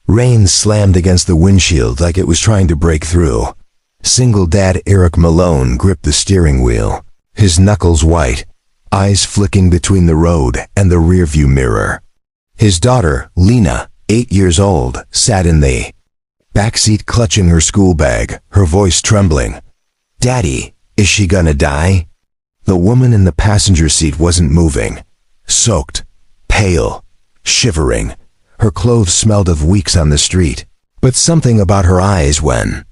Rain slammed against the windshield like it was trying to break through. Single dad Eric Malone gripped the steering wheel, his knuckles white, eyes flicking between the road and the rearview mirror. His daughter, Lena, 8 years old, sat in the backseat clutching her school bag, her voice trembling. "Daddy, is she gonna die?" The woman in the passenger seat wasn't moving. Soaked, pale, shivering. Her clothes smelled of weeks on the street. But something about her eyes when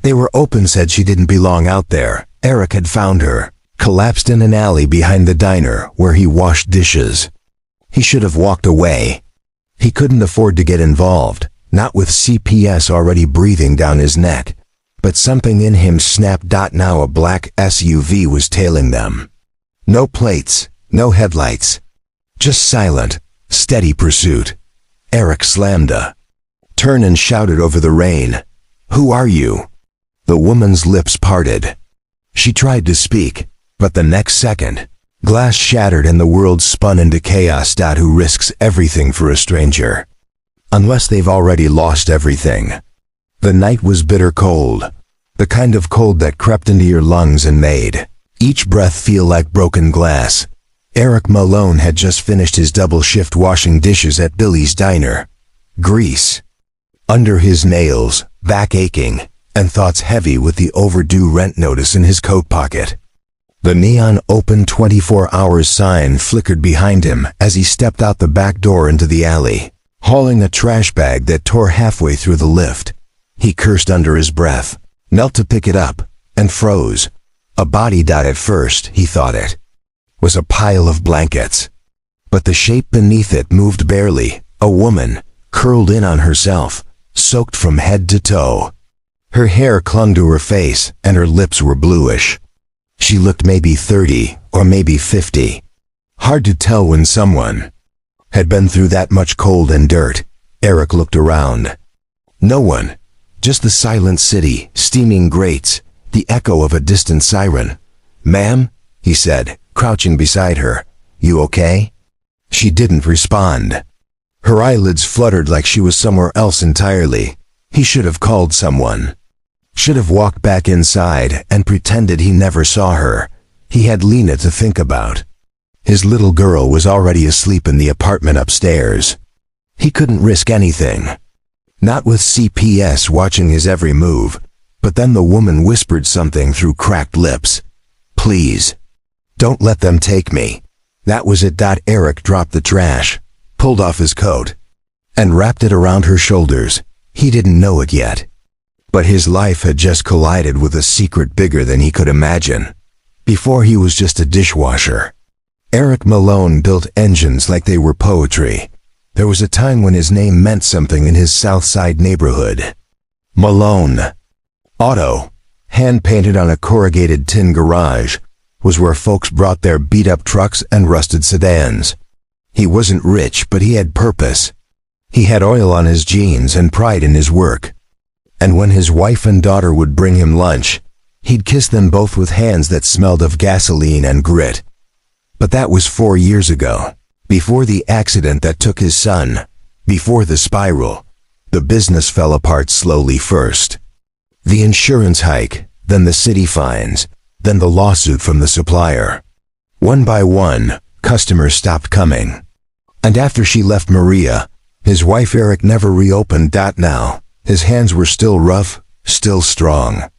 they were open said she didn't belong out there. Eric had found her, collapsed in an alley behind the diner where he washed dishes. He should have walked away. He couldn't afford to get involved, not with CPS already breathing down his neck. But something in him snapped. Now a black SUV was tailing them. No plates, no headlights. Just silent, steady pursuit. Eric slammed a turn and shouted over the rain, "Who are you?" The woman's lips parted. She tried to speak, but the next second, glass shattered and the world spun into chaos. Who risks everything for a stranger? Unless they've already lost everything. The night was bitter cold, the kind of cold that crept into your lungs and made each breath feel like broken glass. Eric Malone had just finished his double shift washing dishes at Billy's diner. Grease under his nails, back aching, and thoughts heavy with the overdue rent notice in his coat pocket. The neon open 24 hours sign flickered behind him as he stepped out the back door into the alley, hauling a trash bag that tore halfway through the lift. He cursed under his breath, knelt to pick it up, and froze. A body. At first, he thought it was a pile of blankets. But the shape beneath it moved barely, a woman, curled in on herself, soaked from head to toe. Her hair clung to her face, and her lips were bluish. She looked maybe 30, or maybe 50. Hard to tell when someone had been through that much cold and dirt. Eric looked around. No one. Just the silent city, steaming grates, the echo of a distant siren. "Ma'am?" he said, crouching beside her. "You okay?" She didn't respond. Her eyelids fluttered like she was somewhere else entirely. He should have called someone. Should have walked back inside and pretended he never saw her. He had Lena to think about. His little girl was already asleep in the apartment upstairs. He couldn't risk anything. Not with CPS watching his every move. But then the woman whispered something through cracked lips. "Please. Don't let them take me." That was it. Eric dropped the trash, pulled off his coat, and wrapped it around her shoulders. He didn't know it yet. But his life had just collided with a secret bigger than he could imagine. Before he was just a dishwasher. Eric Malone built engines like they were poetry. There was a time when his name meant something in his South Side neighborhood. Malone. Auto, hand-painted on a corrugated tin garage, was where folks brought their beat-up trucks and rusted sedans. He wasn't rich, but he had purpose. He had oil on his jeans and pride in his work. And when his wife and daughter would bring him lunch, he'd kiss them both with hands that smelled of gasoline and grit. But that was 4 years ago, before the accident that took his son, before the spiral. The business fell apart slowly first. The insurance hike, then the city fines, then the lawsuit from the supplier. One by one, customers stopped coming. And after she left Maria, his wife Eric never reopened. Now, his hands were still rough, still strong.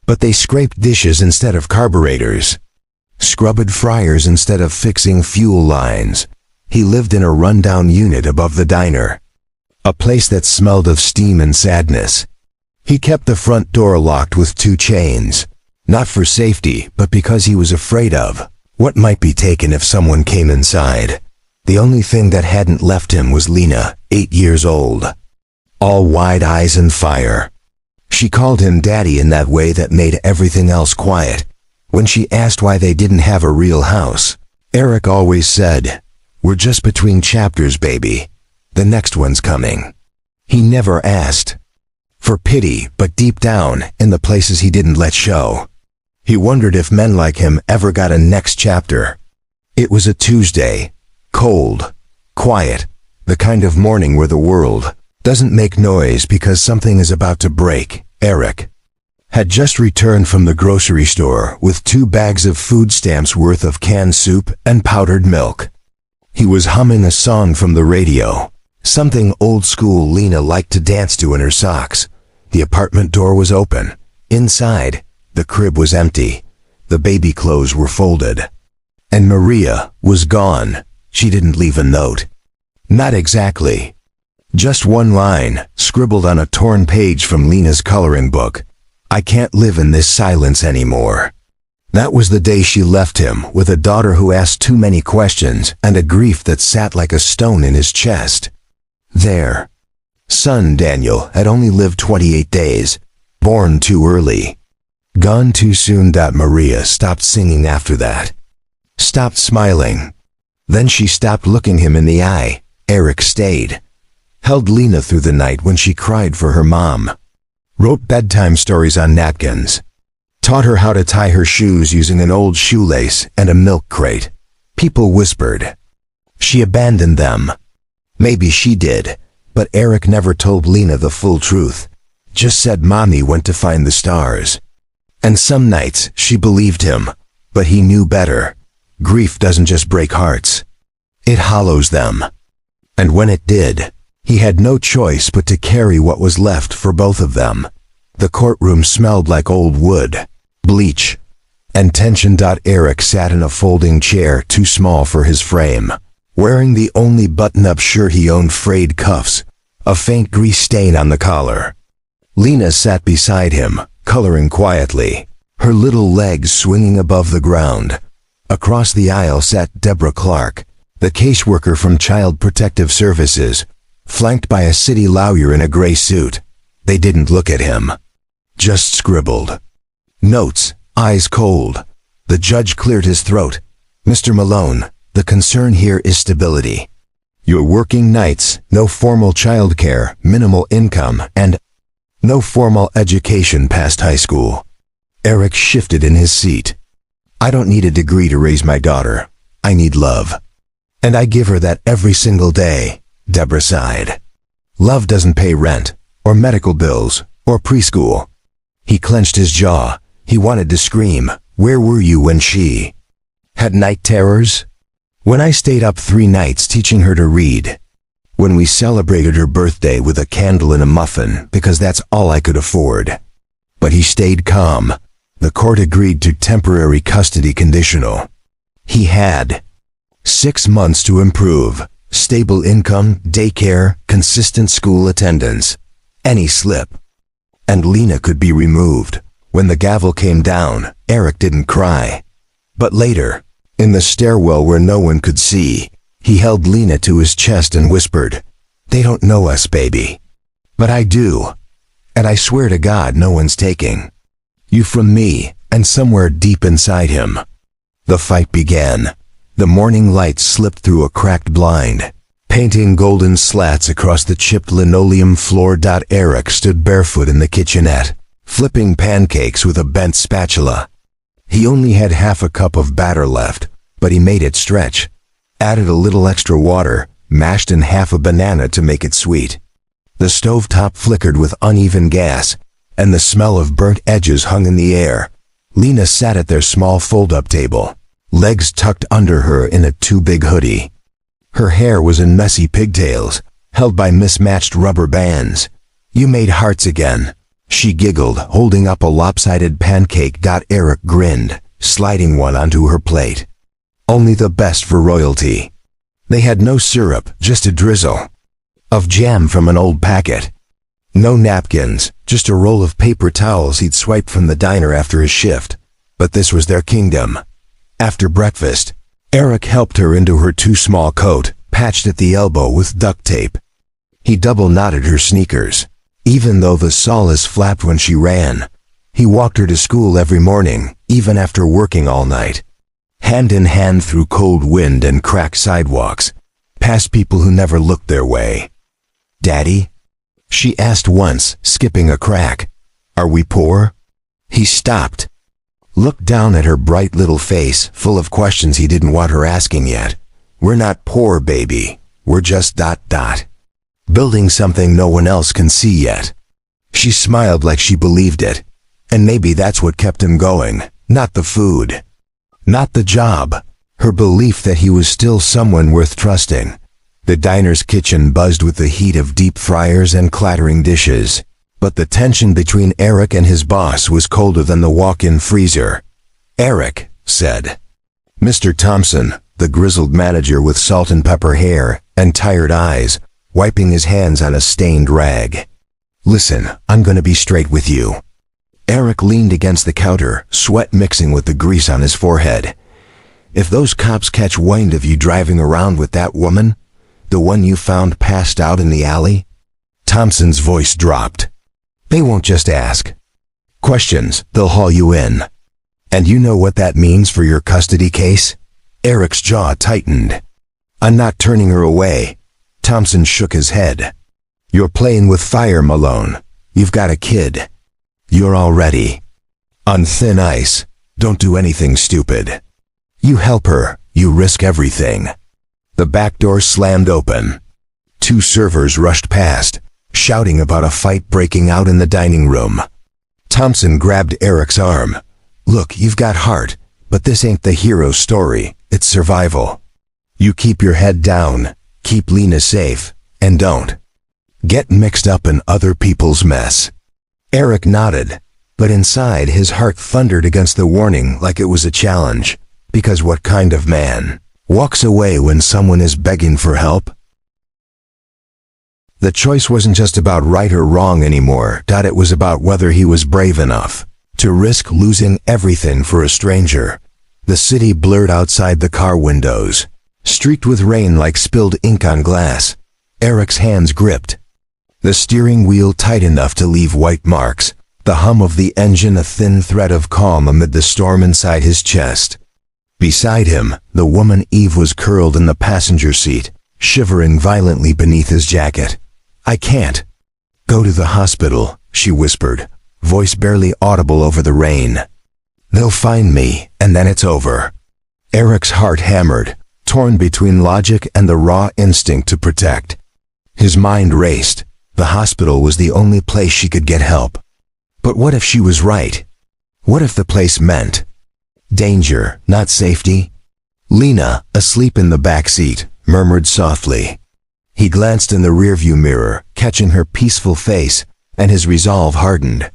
But they scraped dishes instead of carburetors, scrubbed fryers instead of fixing fuel lines. He lived in a rundown unit above the diner, a place that smelled of steam and sadness. He kept the front door locked with 2 chains, not for safety, but because he was afraid of what might be taken if someone came inside. The only thing that hadn't left him was Lena, 8 years old, all wide eyes and fire. She called him Daddy in that way that made everything else quiet. When she asked why they didn't have a real house, Eric always said, "We're just between chapters, baby. The next one's coming." He never asked for pity, but deep down, in the places he didn't let show, he wondered if men like him ever got a next chapter. It was a Tuesday, cold, quiet, the kind of morning where the world Doesn't make noise because something is about to break. Eric had just returned from the grocery store with 2 bags of food stamps worth of canned soup and powdered milk. He was humming a song from the radio, something old school Lena liked to dance to in her socks. The apartment door was open. Inside, the crib was empty. The baby clothes were folded. And Maria was gone. She didn't leave a note. Not exactly. Just one line, scribbled on a torn page from Lena's coloring book. I can't live in this silence anymore. That was the day she left him, with a daughter who asked too many questions and a grief that sat like a stone in his chest. Their son Daniel had only lived 28 days, born too early. Gone too soon. Maria stopped singing after that. Stopped smiling. Then she stopped looking him in the eye. Eric stayed. Held Lena through the night when she cried for her mom. Wrote bedtime stories on napkins. Taught her how to tie her shoes using an old shoelace and a milk crate. People whispered. She abandoned them. Maybe she did, but Eric never told Lena the full truth. Just said Mommy went to find the stars. And some nights she believed him, but he knew better. Grief doesn't just break hearts. It hollows them. And when it did, he had no choice but to carry what was left for both of them. The courtroom smelled like old wood, bleach, and tension. Eric sat in a folding chair too small for his frame, wearing the only button-up shirt he owned, frayed cuffs, a faint grease stain on the collar. Lena sat beside him, coloring quietly, her little legs swinging above the ground. Across the aisle sat Deborah Clark, the caseworker from Child Protective Services, flanked by a city lawyer in a gray suit. They didn't look at him. Just scribbled. Notes, eyes cold. The judge cleared his throat. Mr. Malone, the concern here is stability. You're working nights, no formal childcare, minimal income, and no formal education past high school. Eric shifted in his seat. I don't need a degree to raise my daughter. I need love. And I give her that every single day. Deborah sighed. Love doesn't pay rent, or medical bills, or preschool. He clenched his jaw. He wanted to scream. Where were you when she had night terrors? When I stayed up 3 nights teaching her to read. When we celebrated her birthday with a candle and a muffin because that's all I could afford. But he stayed calm. The court agreed to temporary custody conditional. He had 6 months to improve. Stable income, daycare, consistent school attendance. Any slip, and Lena could be removed. When the gavel came down, Eric didn't cry. But later, in the stairwell where no one could see, he held Lena to his chest and whispered, They don't know us, baby. But I do. And I swear to God no one's taking you from me. And somewhere deep inside him, the fight began. The morning light slipped through a cracked blind, painting golden slats across the chipped linoleum floor. Eric stood barefoot in the kitchenette, flipping pancakes with a bent spatula. He only had half a cup of batter left, but he made it stretch. Added a little extra water, mashed in half a banana to make it sweet. The stovetop flickered with uneven gas, and the smell of burnt edges hung in the air. Lena sat at their small fold-up table, legs tucked under her in a too-big hoodie. Her hair was in messy pigtails, held by mismatched rubber bands. You made hearts again, she giggled, holding up a lopsided pancake. Eric grinned, sliding one onto her plate. Only the best for royalty. They had no syrup, just a drizzle of jam from an old packet. No napkins, just a roll of paper towels he'd swiped from the diner after his shift. But this was their kingdom. After breakfast, Eric helped her into her too small coat, patched at the elbow with duct tape. He double-knotted her sneakers. Even though the solace flapped when she ran, he walked her to school every morning, even after working all night. Hand in hand through cold wind and cracked sidewalks, past people who never looked their way. Daddy? She asked once, skipping a crack. Are we poor? He stopped, looked down at her bright little face, full of questions he didn't want her asking yet. We're not poor, baby. We're just ... building something no one else can see yet. She smiled like she believed it, and maybe that's what kept him going, not the food, not the job, her belief that he was still someone worth trusting. The diner's kitchen buzzed with the heat of deep fryers and clattering dishes, but the tension between Eric and his boss was colder than the walk-in freezer. "Eric," said Mr. Thompson, the grizzled manager with salt and pepper hair and tired eyes, wiping his hands on a stained rag. "Listen, I'm gonna be straight with you." Eric leaned against the counter, sweat mixing with the grease on his forehead. "If those cops catch wind of you driving around with that woman, the one you found passed out in the alley," Thompson's voice dropped, "they won't just ask questions, they'll haul you in. And you know what that means for your custody case?" Eric's jaw tightened. "I'm not turning her away." Thompson shook his head. "You're playing with fire, Malone. You've got a kid. You're already on thin ice. Don't do anything stupid. You help her, you risk everything." The back door slammed open. Two servers rushed past, shouting about a fight breaking out in the dining room. Thompson grabbed Eric's arm. "Look, you've got heart, but this ain't the hero story, it's survival. You keep your head down, keep Lena safe, and don't get mixed up in other people's mess." Eric nodded, but inside his heart thundered against the warning like it was a challenge, because what kind of man walks away when someone is begging for help? The choice wasn't just about right or wrong anymore. It was about whether he was brave enough to risk losing everything for a stranger. The city blurred outside the car windows, streaked with rain like spilled ink on glass. Eric's hands gripped the steering wheel tight enough to leave white marks, the hum of the engine a thin thread of calm amid the storm inside his chest. Beside him, the woman Eve was curled in the passenger seat, shivering violently beneath his jacket. "I can't." "Go to the hospital," she whispered, voice barely audible over the rain. "They'll find me, and then it's over." Eric's heart hammered, torn between logic and the raw instinct to protect. His mind raced. The hospital was the only place she could get help. But what if she was right? What if the place meant danger, not safety? Lena, asleep in the back seat, murmured softly. He glanced in the rearview mirror, catching her peaceful face, and his resolve hardened.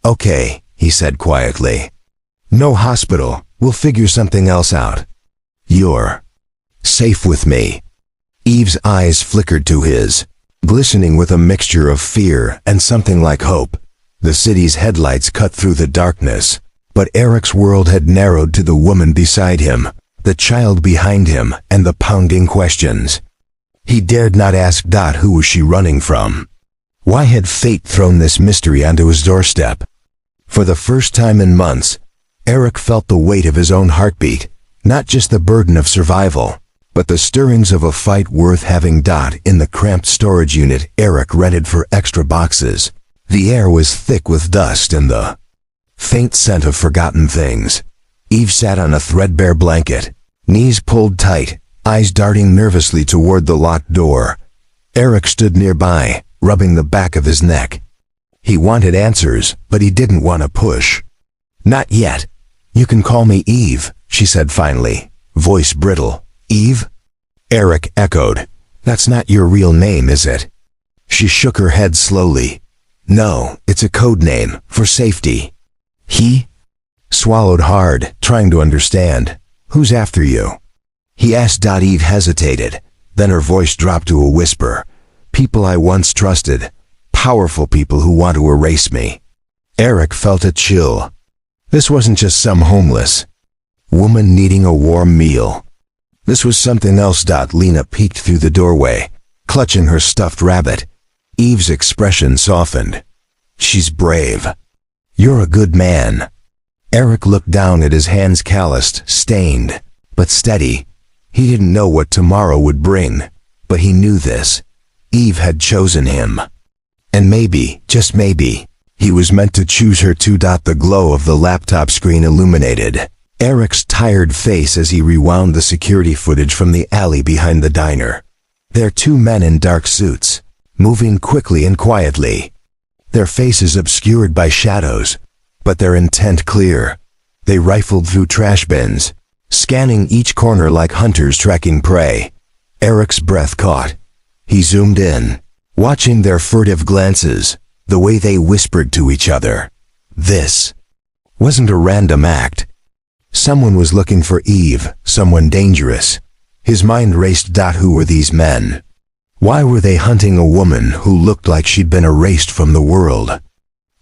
"Okay," he said quietly. "No hospital. We'll figure something else out. You're safe with me." Eve's eyes flickered to his, glistening with a mixture of fear and something like hope. The city's headlights cut through the darkness, but Eric's world had narrowed to the woman beside him, the child behind him, and the pounding questions. He dared not ask who was she running from? Why had fate thrown this mystery onto his doorstep? For the first time in months, Eric felt the weight of his own heartbeat, not just the burden of survival, but the stirrings of a fight worth having. In the cramped storage unit Eric rented for extra boxes, the air was thick with dust and the faint scent of forgotten things. Eve sat on a threadbare blanket, knees pulled tight, eyes darting nervously toward the locked door. Eric stood nearby, rubbing the back of his neck. He wanted answers, but he didn't want to push. "Not yet. You can call me Eve," she said finally, voice brittle. "Eve?" Eric echoed. "That's not your real name, is it?" She shook her head slowly. "No, it's a code name, for safety." He swallowed hard, trying to understand. "Who's after you?" he asked. Eve hesitated, then her voice dropped to a whisper. "People I once trusted. Powerful people who want to erase me." Eric felt a chill. This wasn't just some homeless woman needing a warm meal. This was something else. Lena peeked through the doorway, clutching her stuffed rabbit. Eve's expression softened. "She's brave. You're a good man." Eric looked down at his hands, calloused, stained, but steady. He didn't know what tomorrow would bring, but he knew this. Eve had chosen him. And maybe, just maybe, he was meant to choose her too. The glow of the laptop screen illuminated Eric's tired face as he rewound the security footage from the alley behind the diner. There two men in dark suits, moving quickly and quietly. Their faces obscured by shadows, but their intent clear. They rifled through trash bins, scanning each corner like hunters tracking prey. Eric's breath caught. He zoomed in, watching their furtive glances, the way they whispered to each other. This wasn't a random act. Someone was looking for Eve, someone dangerous. His mind raced. Who were these men? Why were they hunting a woman who looked like she'd been erased from the world?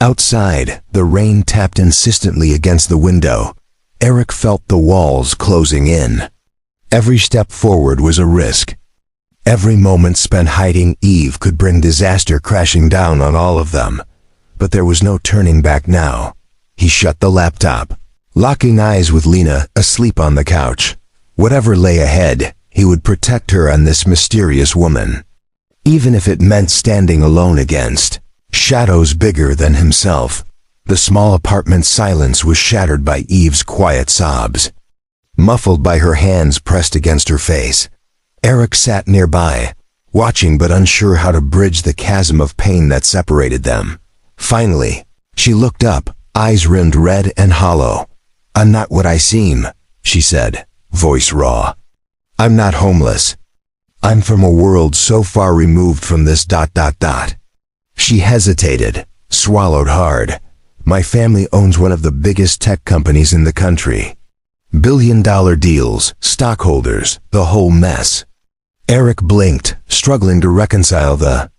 Outside, the rain tapped insistently against the window. Eric felt the walls closing in. Every step forward was a risk. Every moment spent hiding Eve could bring disaster crashing down on all of them. But there was no turning back now. He shut the laptop, locking eyes with Lena asleep on the couch. Whatever lay ahead, he would protect her and this mysterious woman. Even if it meant standing alone against shadows bigger than himself. The small apartment's silence was shattered by Eve's quiet sobs. Muffled by her hands pressed against her face, Eric sat nearby, watching but unsure how to bridge the chasm of pain that separated them. Finally, she looked up, eyes rimmed red and hollow. "I'm not what I seem," she said, voice raw. "I'm not homeless. I'm from a world so far removed from this ... She hesitated, swallowed hard. "My family owns one of the biggest tech companies in the country. $billion deals, stockholders, the whole mess." Eric blinked, struggling to reconcile the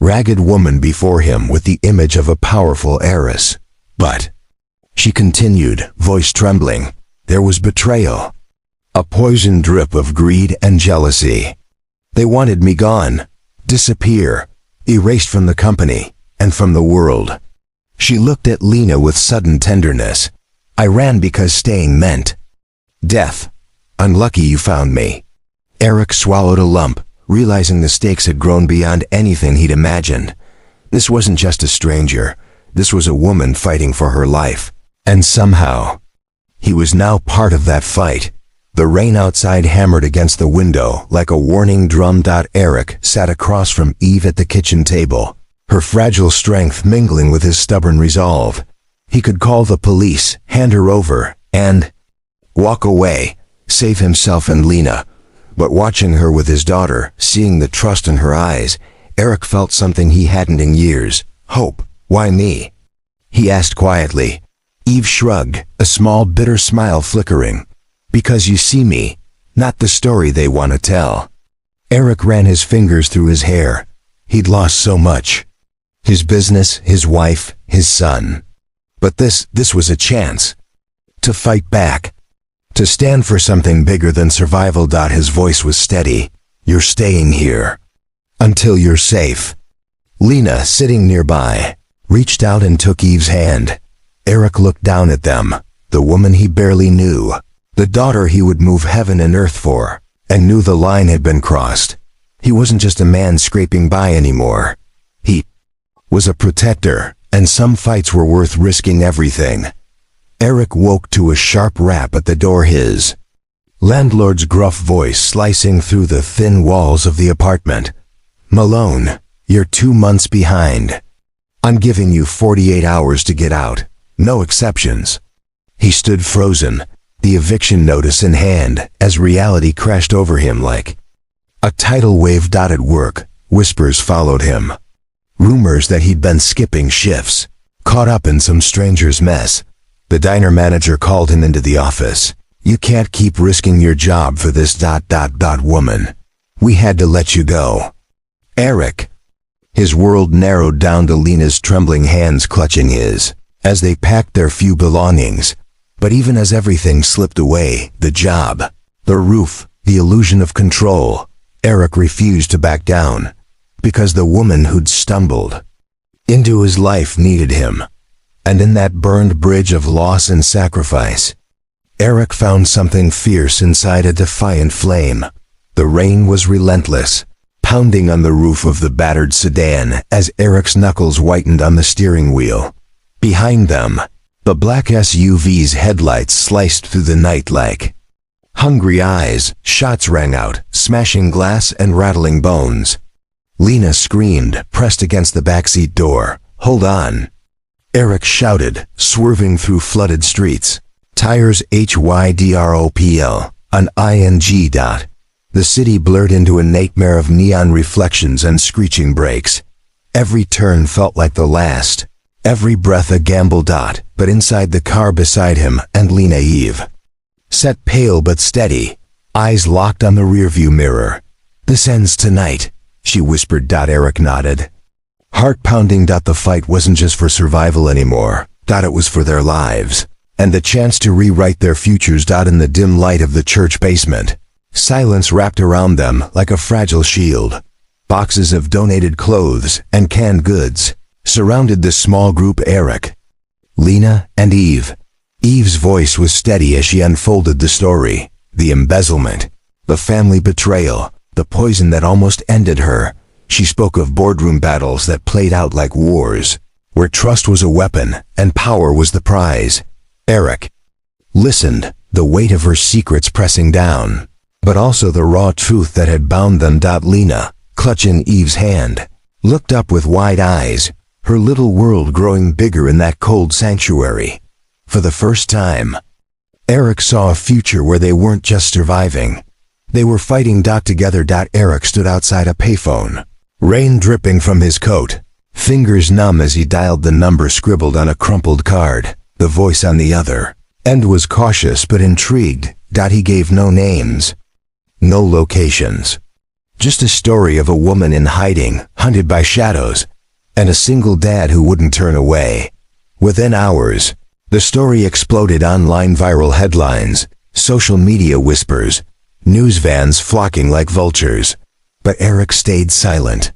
ragged woman before him with the image of a powerful heiress. "But," she continued, voice trembling, "there was betrayal. A poison drip of greed and jealousy. They wanted me gone, disappear, erased from the company, and from the world." She looked at Lena with sudden tenderness. "I ran because staying meant death. Unlucky you found me." Eric swallowed a lump, realizing the stakes had grown beyond anything he'd imagined. This wasn't just a stranger. This was a woman fighting for her life. And somehow, he was now part of that fight. The rain outside hammered against the window like a warning drum. Eric sat across from Eve at the kitchen table, her fragile strength mingling with his stubborn resolve. He could call the police, hand her over, and walk away, save himself and Lena. But watching her with his daughter, seeing the trust in her eyes, Eric felt something he hadn't in years. Hope. "Why me?" he asked quietly. Eve shrugged, a small bitter smile flickering. "Because you see me, not the story they want to tell." Eric ran his fingers through his hair. He'd lost so much. His business, his wife, his son. But this was a chance. To fight back. To stand for something bigger than survival. His voice was steady. "You're staying here. Until you're safe." Lena, sitting nearby, reached out and took Eve's hand. Eric looked down at them, the woman he barely knew, the daughter he would move heaven and earth for, and knew the line had been crossed. He wasn't just a man scraping by anymore. He was a protector, and some fights were worth risking everything. Eric woke to a sharp rap at the door, his landlord's gruff voice slicing through the thin walls of the apartment. "Malone, you're 2 months behind. I'm giving you 48 hours to get out. No exceptions." He stood frozen, the eviction notice in hand, as reality crashed over him like a tidal wave. At work, whispers followed him. Rumors that he'd been skipping shifts, caught up in some stranger's mess. The diner manager called him into the office. "You can't keep risking your job for this ... woman. We had to let you go." Eric. His world narrowed down to Lena's trembling hands clutching his, as they packed their few belongings. But even as everything slipped away, the job, the roof, the illusion of control, Eric refused to back down. Because the woman who'd stumbled into his life needed him. And in that burned bridge of loss and sacrifice, Eric found something fierce inside, a defiant flame. The rain was relentless, pounding on the roof of the battered sedan as Eric's knuckles whitened on the steering wheel. Behind them, the black SUV's headlights sliced through the night like hungry eyes. Shots rang out, smashing glass and rattling bones. Lena screamed, pressed against the backseat door. "Hold on." Eric shouted, swerving through flooded streets. "Tires HYDROPL, an ING dot." The city blurred into a nightmare of neon reflections and screeching brakes. Every turn felt like the last. Every breath a gamble. But inside the car beside him and Lena Eve sat pale but steady, eyes locked on the rearview mirror. "This ends tonight," she whispered. Eric nodded. Heart pounding. The fight wasn't just for survival anymore. It was for their lives. And the chance to rewrite their futures. In the dim light of the church basement, silence wrapped around them like a fragile shield. Boxes of donated clothes and canned goods surrounded the small group. Eric, Lena, and Eve. Eve's voice was steady as she unfolded the story. The embezzlement, the family betrayal, the poison that almost ended her. She spoke of boardroom battles that played out like wars, where trust was a weapon and power was the prize. Eric listened, the weight of her secrets pressing down, but also the raw truth that had bound them. Lena, clutching Eve's hand, looked up with wide eyes, her little world growing bigger in that cold sanctuary. For the first time, Eric saw a future where they weren't just surviving. They were fighting. Together. Eric stood outside a payphone, rain dripping from his coat, fingers numb as he dialed the number scribbled on a crumpled card. The voice on the other end was cautious but intrigued. He gave no names, no locations. Just a story of a woman in hiding, hunted by shadows, and a single dad who wouldn't turn away. Within hours, the story exploded. Online viral headlines, social media whispers, news vans flocking like vultures. But Eric stayed silent,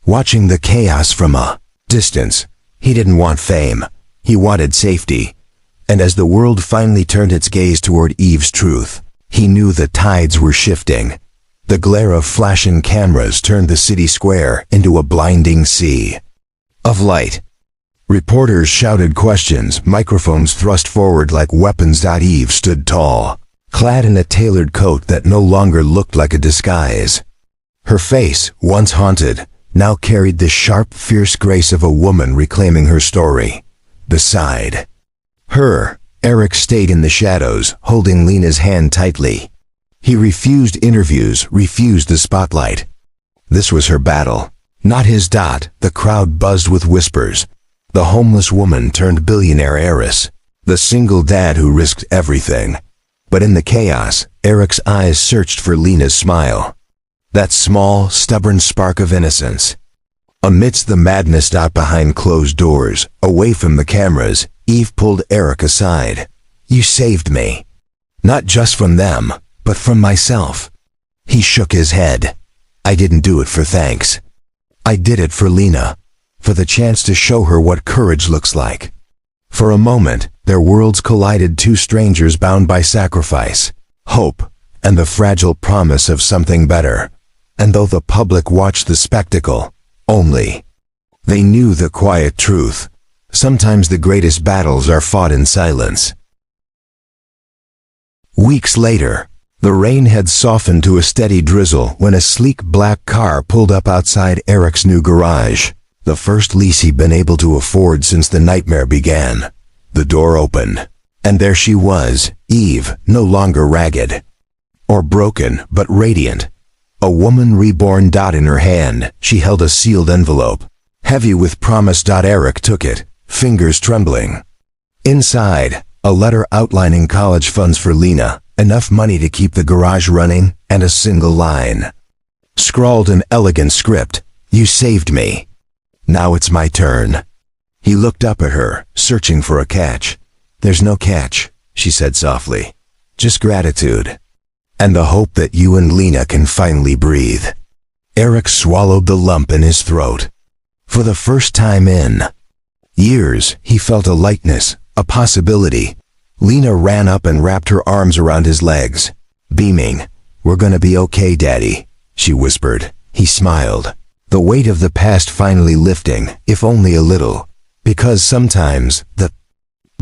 watching the chaos from a distance. He didn't want fame. He wanted safety. And as the world finally turned its gaze toward Eve's truth, he knew the tides were shifting. The glare of flashing cameras turned the city square into a blinding sea of light. Reporters shouted questions, microphones thrust forward like weapons. Eve stood tall, clad in a tailored coat that no longer looked like a disguise. Her face, once haunted, now carried the sharp, fierce grace of a woman reclaiming her story. Beside her, Eric stayed in the shadows, holding Lena's hand tightly. He refused interviews, refused the spotlight. This was her battle, not his. The crowd buzzed with whispers. The homeless woman turned billionaire heiress. The single dad who risked everything. But in the chaos, Eric's eyes searched for Lena's smile. That small, stubborn spark of innocence. Amidst the madness. Behind closed doors, away from the cameras, Eve pulled Eric aside. "You saved me. Not just from them, but from myself." He shook his head. "I didn't do it for thanks. I did it for Lena, for the chance to show her what courage looks like." For a moment, their worlds collided. Two strangers bound by sacrifice, hope, and the fragile promise of something better. And though the public watched the spectacle, only they knew the quiet truth. Sometimes the greatest battles are fought in silence. Weeks later, the rain had softened to a steady drizzle when a sleek black car pulled up outside Eric's new garage. The first lease he'd been able to afford since the nightmare began. The door opened, and there she was, Eve, no longer ragged or broken, but radiant. A woman reborn. In her hand, she held a sealed envelope, heavy with promise. Eric took it, fingers trembling. Inside, a letter outlining college funds for Lena, enough money to keep the garage running, and a single line, scrawled in elegant script, "You saved me. Now it's my turn." He looked up at her, searching for a catch. "There's no catch," she said softly. "Just gratitude. And the hope that you and Lena can finally breathe." Eric swallowed the lump in his throat. For the first time in years, he felt a lightness, a possibility. Lena ran up and wrapped her arms around his legs, beaming. "We're gonna be okay, Daddy," she whispered. He smiled, the weight of the past finally lifting, if only a little. Because sometimes, the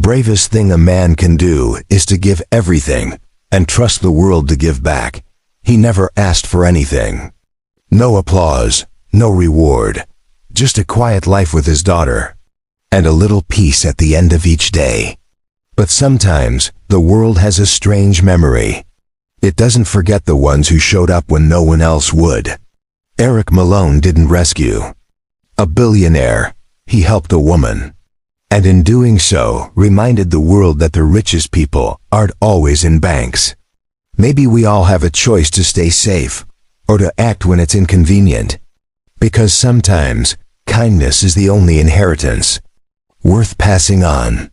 bravest thing a man can do is to give everything, and trust the world to give back. He never asked for anything. No applause, No reward. Just a quiet life with his daughter. And a little peace at the end of each day. But sometimes, the world has a strange memory. It doesn't forget the ones who showed up when no one else would. Eric Malone didn't rescue a billionaire. He helped a woman. And in doing so, reminded the world that the richest people aren't always in banks. Maybe we all have a choice to stay safe, or to act when it's inconvenient. Because sometimes, kindness is the only inheritance worth passing on.